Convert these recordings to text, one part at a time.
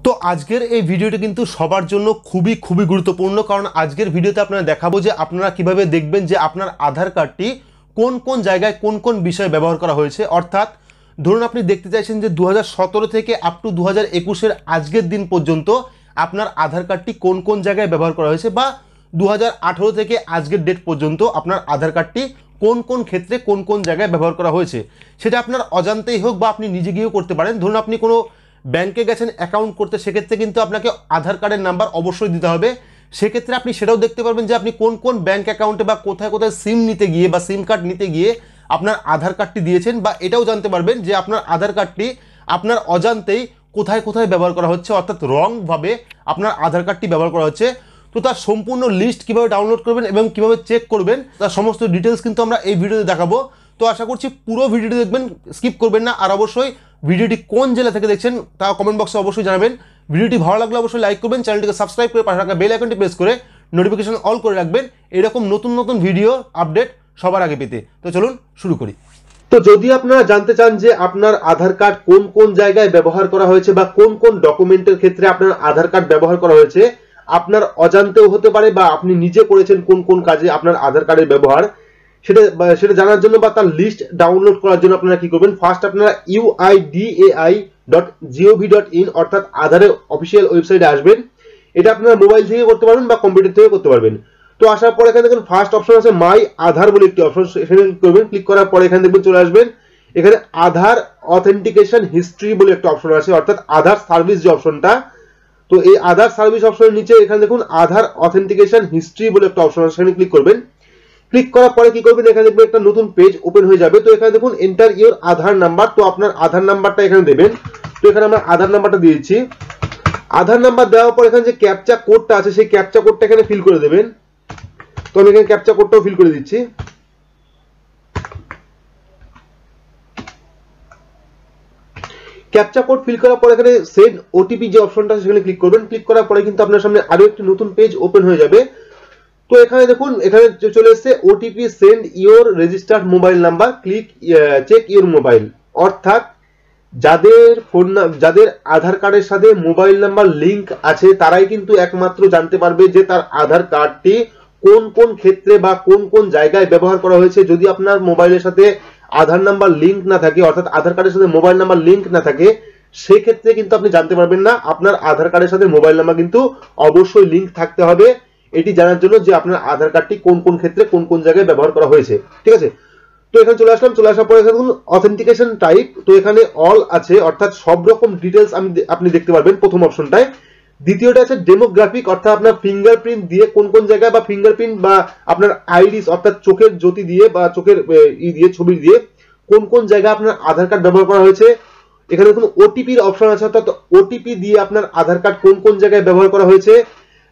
তো আজকের এই ভিডিওটি কিন্তু সবার জন্য খুবই গুরুত্বপূর্ণ, কারণ আজকের ভিডিওতে আপনারা দেখাবো যে আপনারা কিভাবে দেখবেন যে আপনার আধার কার্ডটি কোন কোন জায়গায় কোন কোন বিষয়ে ব্যবহার করা হয়েছে। অর্থাৎ ধরুন আপনি দেখতে চাইছেন যে 2017 থেকে আপ টু 2021-এর আজকের দিন পর্যন্ত আপনার আধার কার্ডটি কোন কোন জায়গায় ব্যবহার করা হয়েছে, বা 2018 থেকে আজকের ডেট পর্যন্ত আপনার আধার কার্ডটি কোন কোন ক্ষেত্রে কোন কোন জায়গায় ব্যবহার করা হয়েছে। সেটা আপনার অজান্তেই হোক বা আপনি নিজে গিয়েও করতে পারেন। ধরুন আপনি কোনো ব্যাংকে গেছেন অ্যাকাউন্ট করতে, সেক্ষেত্রে কিন্তু আপনাকে আধার কার্ডের নাম্বার অবশ্যই দিতে হবে। সেক্ষেত্রে আপনি সেটাও দেখতে পারবেন যে আপনি কোন কোন ব্যাংক অ্যাকাউন্টে বা কোথায় কোথায় সিম নিতে গিয়ে বা সিম কার্ড নিতে গিয়ে আপনার আধার কার্ডটি দিয়েছেন, বা এটাও জানতে পারবেন যে আপনার আধার কার্ডটি আপনার অজান্তেই কোথায় কোথায় ব্যবহার করা হচ্ছে, অর্থাৎ রংভাবে আপনার আধার কার্ডটি ব্যবহার করা হচ্ছে। তো তার সম্পূর্ণ লিস্ট কীভাবে ডাউনলোড করবেন এবং কীভাবে চেক করবেন তার সমস্ত ডিটেলস কিন্তু আমরা এই ভিডিওতে দেখাবো। তো আশা করছি পুরো ভিডিওটি দেখবেন, স্কিপ করবেন না। আর অবশ্যই ভিডিওটি কোন জেলা থেকে দেখছেন তা কমেন্ট বক্সে অবশ্যই জানাবেন। ভিডিওটি ভালো লাগলে অবশ্যই লাইক করবেন, চ্যানেলটিকে সাবস্ক্রাইব করে পাশে রাখা বেল আইকনটি প্রেস করে নোটিফিকেশন অল করে রাখবেন এরকম নতুন নতুন ভিডিও আপডেট সবার আগে পেতে। তো চলুন শুরু করি। তো যদি আপনারা জানতে চান যে আপনার আধার কার্ড কোন কোন জায়গায় ব্যবহার করা হয়েছে বা কোন কোন ডকুমেন্টের ক্ষেত্রে আপনার আধার কার্ড ব্যবহার করা হয়েছে, আপনার অজান্তেও হতে পারে বা আপনি নিজে করেছেন কোন কোন কাজে আপনার আধার কার্ডের ব্যবহার, সেটা জানার জন্য বা তার লিস্ট ডাউনলোড করার জন্য আপনারা কি করবেন, ফার্স্ট আপনারা uidai.gov.in অর্থাৎ আধারের অফিসিয়াল ওয়েবসাইটে আসবেন। এটা আপনারা মোবাইল থেকে করতে পারবেন বা কম্পিউটার থেকে করতে পারবেন। তো আসার পর এখানে দেখুন ফার্স্ট অপশন আছে মাই আধার বলে একটি অপশন, এখানে ক্লিক করবেন। ক্লিক করার পরে এখানে দেখবেন চলে আসবেন, এখানে আধার অথেন্টিকেশন হিস্ট্রি বলে একটা অপশন আছে, অর্থাৎ আধার সার্ভিস যে অপশনটা। তো এই আধার সার্ভিস অপশনের নিচে এখানে দেখুন আধার অথেন্টিকেশন হিস্ট্রি বলে একটা অপশন আছে, সেখানে ক্লিক করবেন। ক্লিক করার পরে কি করবেন, এখানে দেখবেন একটা নতুন পেজ ওপেন হয়ে যাবে। তো এখানে দেখুন এন্টার ইওর আধার নাম্বার, তো আপনার আধার নাম্বারটা এখানে দেবেন। তো এখানে আমরা আধার নাম্বারটা দিয়েছি। আধার নাম্বার দেওয়ার পর এখানে যে ক্যাপচা কোডটা আছে সেই ক্যাপচা কোডটা এখানে ফিল করে দেবেন। তো আমি এখানে ক্যাপচা কোডটাও ফিল করে দিচ্ছি। ক্যাপচা কোড ফিল করার পর এখানে সেন্ড ওটিপি যে অপশনটা আছে সেখানে ক্লিক করবেন। ক্লিক করার পরে কিন্তু আপনার সামনে আরো একটি নতুন পেজ ওপেন হয়ে যাবে। তো এখানে দেখুন এখানে চলে এসেছে OTP send your registered mobile number click check your mobile, অর্থাৎ যাদের আধার কার্ডের সাথে মোবাইল নাম্বার লিংক আছে তারাই কিন্তু একমাত্র জানতে পারবে যে তার আধার কার্ডটি কোন কোন ক্ষেত্রে বা কোন কোন জায়গায় ব্যবহার করা হয়েছে। যদি আপনার মোবাইলের সাথে আধার নাম্বার লিংক না থাকে, অর্থাৎ আধার কার্ডের সাথে মোবাইল নাম্বার লিংক না থাকে, সেই ক্ষেত্রে কিন্তু আপনি জানতে পারবেন না। আপনার আধার কার্ডের সাথে মোবাইল নাম্বার কিন্তু অবশ্যই লিংক থাকতে হবে এটি জানার জন্য যে আপনার আধার কার্ডটি কোন কোন ক্ষেত্রে কোন কোন জায়গায় ব্যবহার করা হয়েছে। ঠিক আছে, তো এখানে চলে আসলাম। চলে আসার পরে এখানে অথেন্টিকেশন টাইপ, তো এখানে অল আছে, অর্থাৎ সব রকম ডিটেলস আপনি দেখতে পারবেন প্রথম অপশনটায়। দ্বিতীয়টা আছে ডেমোগ্রাফিক, অর্থাৎ আপনার ফিঙ্গারপ্রিন্ট দিয়ে কোন কোন জায়গায় বা ফিঙ্গারপ্রিন্ট বা আপনার আইরিস অর্থাৎ চোখের জ্যোতি দিয়ে বা চোখের দিয়ে ছবি দিয়ে কোন কোন জায়গায় আপনার আধার কার্ড ব্যবহার করা হয়েছে। এখানে দেখুন ওটিপির অপশন আছে, অর্থাৎ ওটিপি দিয়ে আপনার আধার কার্ড কোন কোন জায়গায় ব্যবহার করা হয়েছে।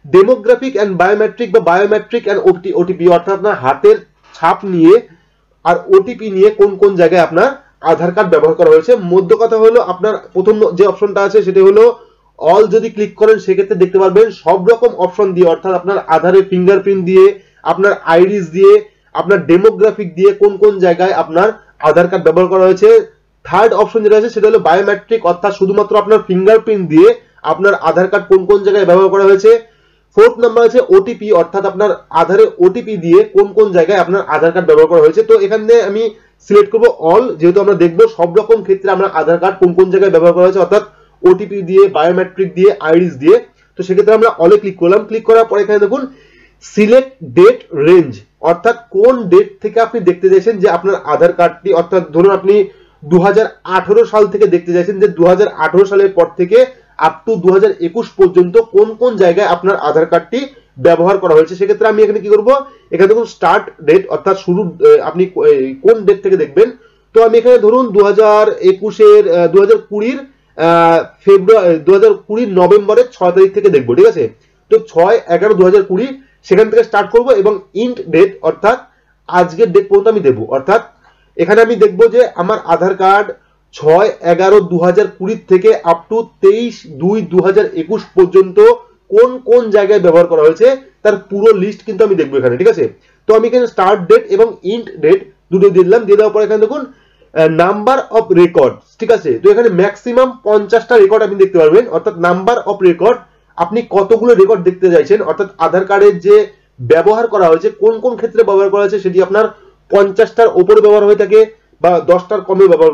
ডেমোগ্রাফিক অ্যান্ড বায়োমেট্রিক বা বায়োমেট্রিক অ্যান্ড ওটিপি, অর্থাৎ আপনার হাতের ছাপ নিয়ে আর ওটিপি নিয়ে কোন কোন জায়গায় আপনার আধার কার্ড ব্যবহার করা হয়েছে। মধ্য কথা হলো আপনার প্রথম যে অপশনটা আছে সেটা হলো অল, যদি ক্লিক করেন সেক্ষেত্রে দেখতে পারবেন সব রকম অপশন দিয়ে, অর্থাৎ আপনার আধারের ফিঙ্গারপ্রিন্ট দিয়ে, আপনার আইরিস দিয়ে, আপনার ডেমোগ্রাফিক দিয়ে কোন কোন জায়গায় আপনার আধার কার্ড ব্যবহার করা হয়েছে। থার্ড অপশন যেটা আছে সেটা হলো বায়োমেট্রিক, অর্থাৎ শুধুমাত্র আপনার ফিঙ্গারপ্রিন্ট দিয়ে আপনার আধার কার্ড কোন কোন জায়গায় ব্যবহার করা হয়েছে। ফোর্থ নাম্বার আছে ওটিপি, অর্থাৎ আপনার আধারের ওটিপি দিয়ে কোন কোন জায়গায় আপনার আধার কার্ড ব্যবহার করা হয়েছে। তো এখানে আমি সিলেক্ট করব অল, যেহেতু আমরা দেখবো সব রকম ক্ষেত্রে আমরা আধার কার্ড কোন কোন জায়গায় ব্যবহার করা হয়েছে, অর্থাৎ ওটিপি দিয়ে, বায়োমেট্রিক দিয়ে, আইরিস দিয়ে। তো সেক্ষেত্রে আমরা অলে ক্লিক করলাম। ক্লিক করার পরে এখানে দেখুন সিলেক্ট ডেট রেঞ্জ, অর্থাৎ কোন ডেট থেকে আপনি দেখতে চাইছেন যে আপনার আধার কার্ডটি, অর্থাৎ ধরুন আপনি 2018 সাল থেকে দেখতে চাইছেন যে 2018 সালের পর থেকে আপ টু 2021 পর্যন্ত কোন কোন জায়গায় আপনার আধার কার্ডটি ব্যবহার করা হয়েছে। সেক্ষেত্রে আমি এখানে কি করব, এখানে দেখুন স্টার্ট ডেট, অর্থাৎ শুরু আপনি কোন ডেট থেকে দেখবেন। তো আমি এখানে ধরুন 2020 নভেম্বরের 6 তারিখ থেকে দেখবো। ঠিক আছে, তো 6/11/2020 সেখান থেকে স্টার্ট করব এবং ইন্ট ডেট অর্থাৎ আজকের ডেট পর্যন্ত আমি দেবো। অর্থাৎ এখানে আমি দেখবো যে আমার আধার কার্ড 6/11/2020 থেকে আপ টু 23/2/2021 পর্যন্ত কোন কোন জায়গায় ব্যবহার করা হয়েছে তার পুরো লিস্ট কিন্তু আমি দেখবো এখানে। ঠিক আছে, তো আমি এখানে স্টার্ট ডেট এবং ইন্ট ডেট দুটো দিলাম। দিয়ে দেওয়ার পর এখানে দেখুন নাম্বার অফ রেকর্ড, ঠিক আছে। তো এখানে ম্যাক্সিমাম 50টা রেকর্ড আপনি দেখতে পারবেন, অর্থাৎ নাম্বার অফ রেকর্ড, আপনি কতগুলো রেকর্ড দেখতে চাইছেন, অর্থাৎ আধার কার্ডের যে ব্যবহার করা হয়েছে কোন কোন ক্ষেত্রে ব্যবহার করা হয়েছে, সেটি আপনার 50টার উপরে ব্যবহার হয়ে থাকে বা 10টার কমে ব্যবহার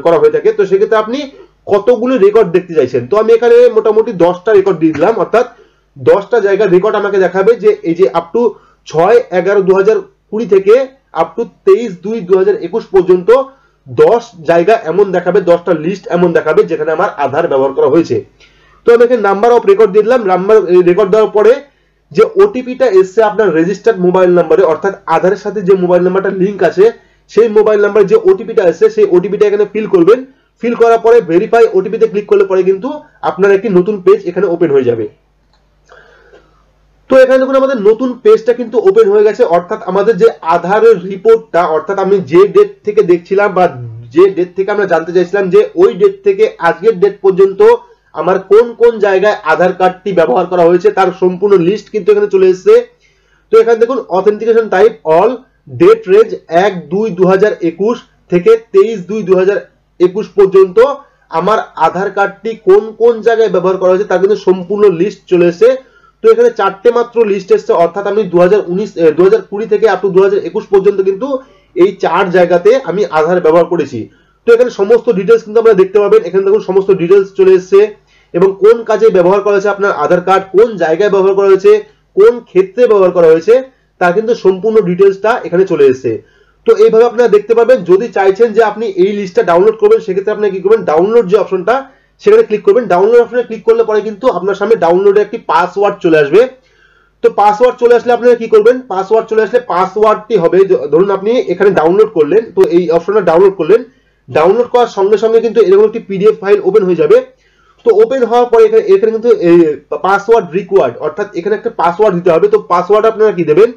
করা হয়ে থাকে, তো সেক্ষেত্রে আপনি কতগুলো রেকর্ড দেখতে চাইছেন। তো আমি এখানে মোটামুটি 10টা রেকর্ড দিয়ে দিলাম, অর্থাৎ 10টা জায়গার রেকর্ড আমাকে দেখাবে যে এই যে আপ টু 6/11/2020 থেকে আপ টু 23/2/2021 পর্যন্ত 10 জায়গা এমন দেখাবে, 10টা লিস্ট এমন দেখাবে যেখানে আমার আধার ব্যবহার করা হয়েছে। তো আমি এখানে নাম্বার অফ রেকর্ড দিয়ে দিলাম। নাম্বার রেকর্ড দেওয়ার পরে যে ওটিপিটা এসছে আপনার রেজিস্টার্ড মোবাইল নাম্বারে, অর্থাৎ আধারের সাথে যে মোবাইল নাম্বারটা লিংক আছে সেই মোবাইল নাম্বারে যে ওটিপিটা এসছে সেই ওটিপিটা এখানে ফিল করবেন। ফিল করার পরে ভেরিফাই ওটিপিতে ক্লিক করলে পরে কিন্তু আপনার একটি নতুন পেজ এখানে ওপেন হয়ে যাবে। তো এখানে দেখুন আমাদের নতুন পেজটা কিন্তু ওপেন হয়ে গেছে, অর্থাৎ আমাদের যে আধারের রিপোর্টটা, অর্থাৎ আমি যে ডেট থেকে দেখছিলাম বা যে ডেট থেকে আমরা জানতে চাইছিলাম যে ওই ডেট থেকে আজকের ডেট পর্যন্ত আমার কোন কোন জায়গায় আধার কার্ডটি ব্যবহার করা হয়েছে তার সম্পূর্ণ লিস্ট কিন্তু এখানে চলে এসেছে। তো এখানে দেখুন authentication type all, date range 1/2/2021 থেকে 23/2/2021 পর্যন্ত আমার আধার কার্ডটি কোন কোন জায়গায় ব্যবহার করা হয়েছে তার কিন্তু সম্পূর্ণ লিস্ট চলে এসেছে। তো এখানে 4টে মাত্র লিস্ট এসেছে, অর্থাৎ আমি 2020 থেকে আপ টু 2021 পর্যন্ত কিন্তু এই 4 জায়গাতে আমি আধার ব্যবহার করেছি। তো এখানে সমস্ত ডিটেলস কিন্তু আপনারা দেখতে পাবেন। এখানে দেখুন সমস্ত ডিটেলস চলে এসেছে এবং কোন কাজে ব্যবহার করা হয়েছে আপনার আধার কার্ড, কোন জায়গায় ব্যবহার করা হয়েছে, কোন ক্ষেত্রে ব্যবহার করা হয়েছে তার কিন্তু সম্পূর্ণ ডিটেলসটা এখানে চলে এসেছে। তো এইভাবে আপনারা দেখতে পাবেন। যদি চাইছেন যে আপনি এই লিস্টটা ডাউনলোড করবেন সেক্ষেত্রে আপনি কি করবেন, ডাউনলোড যে অপশনটা সেখানে ক্লিক করবেন। ডাউনলোড অপশনে ক্লিক করলে পরে কিন্তু আপনার সামনে ডাউনলোডে একটি পাসওয়ার্ড চলে আসবে। তো পাসওয়ার্ড চলে আসলে আপনারা কি করবেন, পাসওয়ার্ড চলে আসলে পাসওয়ার্ডটি হবে, ধরুন আপনি এখানে ডাউনলোড করলেন, তো এই অপশনটা ডাউনলোড করলেন, ডাউনলোড করার সঙ্গে সঙ্গে কিন্তু এরকম একটি পিডিএফ ফাইল ওপেন হয়ে যাবে। তো ওপেন হওয়ার পরে এখানে কিন্তু পাসওয়ার্ড রিকোয়ার্ড, অর্থাৎ এখানে একটা পাসওয়ার্ড দিতে হবে। তো পাসওয়ার্ড আপনারা কি দেবেন,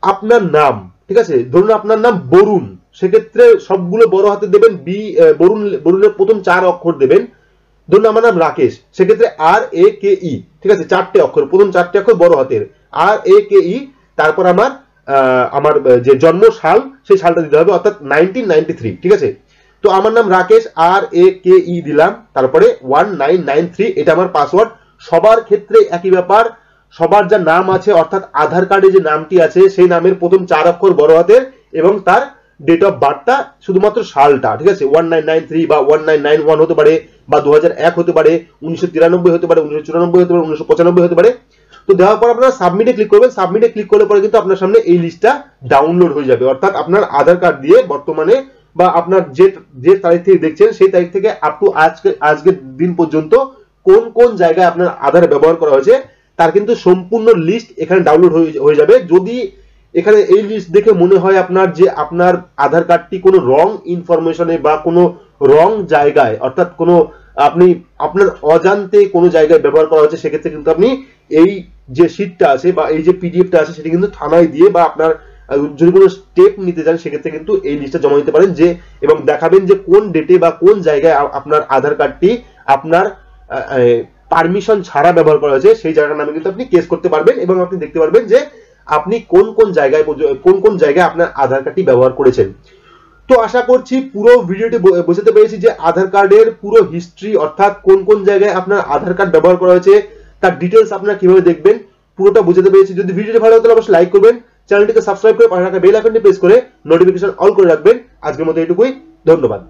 আপনার নাম, ঠিক আছে, ধরুন আপনার নাম বরুণ, সেক্ষেত্রে সবগুলো বড় হাতে দেবেন, বরুণের প্রথম 4 অক্ষর দেবেন। ধরুন আমার নাম রাকেশ, সেক্ষেত্রে RAKE, ঠিক আছে, 4টে অক্ষর, প্রথম 4টে অক্ষর বড় হাতের RAKE, তারপর আমার যে জন্ম সাল সেই সালটা দিতে হবে, অর্থাৎ 1993, ঠিক আছে। তো আমার নাম রাকেশ, RAKE দিলাম, তারপরে 1993, এটা আমার পাসওয়ার্ড। সবার ক্ষেত্রে একই ব্যাপার, সবার যা নাম আছে অর্থাৎ আধার কার্ডে যে নামটি আছে সেই নামের প্রথম 4 অক্ষর বড় হাতের এবং তার ডেট অফ বার্থটা শুধুমাত্র সালটা, ঠিক আছে, 1993 বা 1991 হতে পারে বা 2001 হতে পারে, 1993 হতে পারে, 1994 হতে পারে, 1995 হতে পারে। তো দেওয়ার পর আপনারা সাবমিটে ক্লিক করবেন। সাবমিটে ক্লিক করলে পরে কিন্তু আপনার সামনে এই লিস্টটা ডাউনলোড হয়ে যাবে, অর্থাৎ আপনার আধার কার্ড দিয়ে বর্তমানে বা আপনার যে তারিখ থেকে দেখছেন সেই তারিখ থেকে আপ টু আজকের দিন পর্যন্ত কোন কোন জায়গায় আপনার আধার ব্যবহার করা হয়েছে তার কিন্তু সম্পূর্ণ লিস্ট এখানে ডাউনলোড হয়ে যাবে। যদি এখানে এই লিস্ট দেখে মনে হয় আপনার যে আপনার আধার কার্ডটি কোনো রং ইনফরমেশনে বা কোনো রং জায়গায়, অর্থাৎ কোনো আপনি আপনার অজান্তে কোনো জায়গায় ব্যবহার করা হচ্ছে, সেক্ষেত্রে কিন্তু আপনি এই যে শীটটা আছে বা এই যে পিডিএফটা আছে সেটি কিন্তু থানায় দিয়ে বা আপনার যদি কোনো স্টেপ নিতে চান সেক্ষেত্রে কিন্তু এই লিস্টটা জমা দিতে পারেন, যে এবং দেখাবেন যে কোন ডেটে বা কোন জায়গায় আপনার আধার কার্ডটি আপনার পারমিশন ছাড়া ব্যবহার করা হয়েছে সেই জায়গার নামে কিন্তু আপনি কেস করতে পারবেন এবং আপনি দেখতে পারবেন যে আপনি কোন কোন জায়গায় আপনার আধার কার্ডটি ব্যবহার করেছেন। তো আশা করছি পুরো ভিডিওটি বোঝাতে পেরেছি যে আধার কার্ডের পুরো হিস্ট্রি, অর্থাৎ কোন কোন জায়গায় আপনার আধার কার্ড ব্যবহার করা হয়েছে তার ডিটেলস আপনারা কিভাবে দেখবেন পুরোটা বোঝাতে পেরেছি। যদি ভিডিওটি ভালো লাগে তাহলে অবশ্যই লাইক করবেন, চ্যানেলটিকে সাবস্ক্রাইব করে পাশে থাকা বেল আইকনটি প্রেস করে নোটিফিকেশন অল করে রাখবেন। আজকের মতো এটুকুই, ধন্যবাদ।